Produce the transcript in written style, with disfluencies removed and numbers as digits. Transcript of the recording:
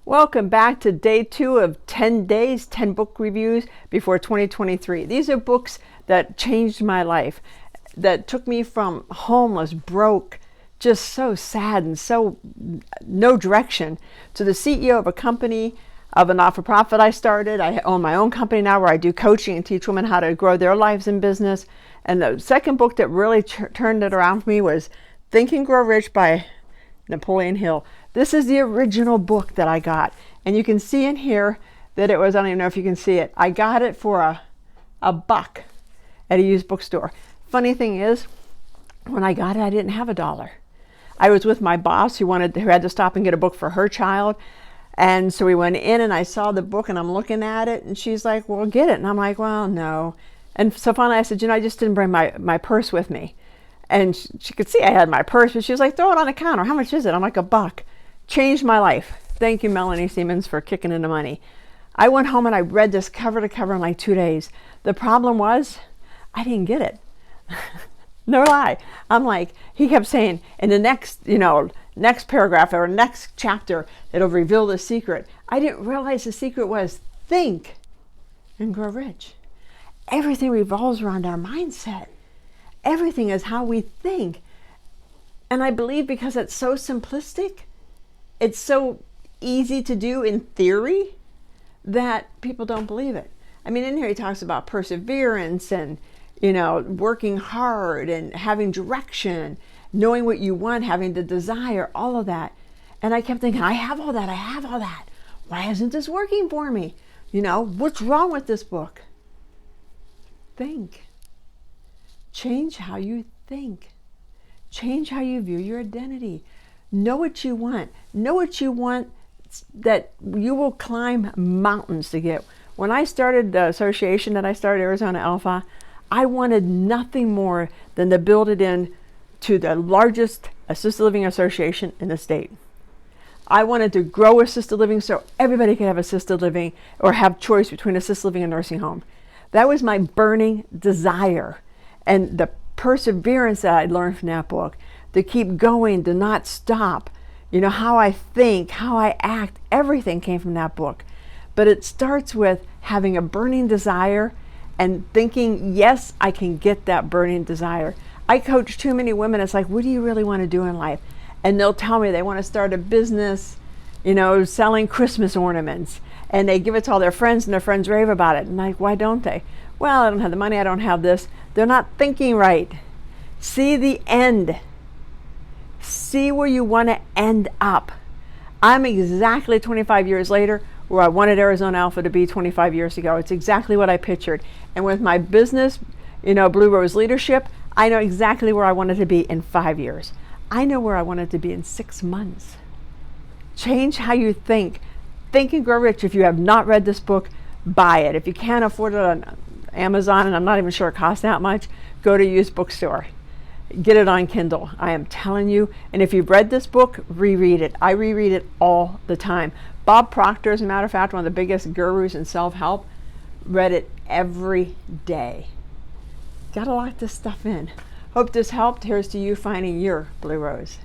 Welcome back to day 2 of 10 days, 10 book reviews before 2023. These are books that changed my life, that took me from homeless, broke, just so sad and so no direction, to the CEO of a company, of a not-for-profit I started. I own my own company now where I do coaching and teach women how to grow their lives in business. And the second book that really turned it around for me was Think and Grow Rich by Napoleon Hill. This is the original book that I got. And you can see in here that it was, I don't even know if you can see it, I got it for a buck at a used bookstore. Funny thing is, when I got it, I didn't have $1. I was with my boss who had to stop and get a book for her child. And so we went in and I saw the book and I'm looking at it and she's like, well, get it. And I'm like, well, no. And so finally I said, I just didn't bring my purse with me. And she could see I had my purse, but she was like, throw it on the counter. How much is it? I'm like, $1. Changed my life. Thank you, Melanie Siemens, for kicking in the money. I went home and I read this cover to cover in like 2 days. The problem was I didn't get it. No lie. I'm like, he kept saying in the next paragraph or next chapter, it'll reveal the secret. I didn't realize the secret was think and grow rich. Everything revolves around our mindset. Everything is how we think. And I believe because it's so simplistic, it's so easy to do in theory, that people don't believe it. I mean, in here he talks about perseverance and, working hard and having direction, knowing what you want, having the desire, all of that. And I kept thinking, I have all that. Why isn't this working for me? What's wrong with this book? Think. Change how you think. Change how you view your identity. Know what you want. Know what you want that you will climb mountains to get. When I started the association that I started, Arizona Alpha, I wanted nothing more than to build it into the largest assisted living association in the state. I wanted to grow assisted living so everybody could have assisted living or have choice between assisted living and nursing home. That was my burning desire. And the perseverance that I learned from that book, to keep going, to not stop, how I think, how I act, everything came from that book. But it starts with having a burning desire and thinking, yes, I can get that burning desire. I coach too many women. It's like, what do you really want to do in life? And they'll tell me they want to start a business, selling Christmas ornaments. And they give it to all their friends and their friends rave about it. And I'm like, why don't they? Well, I don't have the money. I don't have this. They're not thinking right. See the end. See where you want to end up. I'm exactly 25 years later where I wanted Arizona Alpha to be 25 years ago. It's exactly what I pictured. And with my business, Blue Rose Leadership, I know exactly where I wanted to be in 5 years. I know where I wanted to be in 6 months. Change how you think. Think and Grow Rich. If you have not read this book, buy it. If you can't afford it on Amazon, and I'm not even sure it costs that much, go to a used bookstore. Get it on Kindle. I am telling you. And if you've read this book, reread it. I reread it all the time. Bob Proctor, as a matter of fact, one of the biggest gurus in self-help, read it every day. Gotta lock this stuff in. Hope this helped. Here's to you finding your Blue Rose.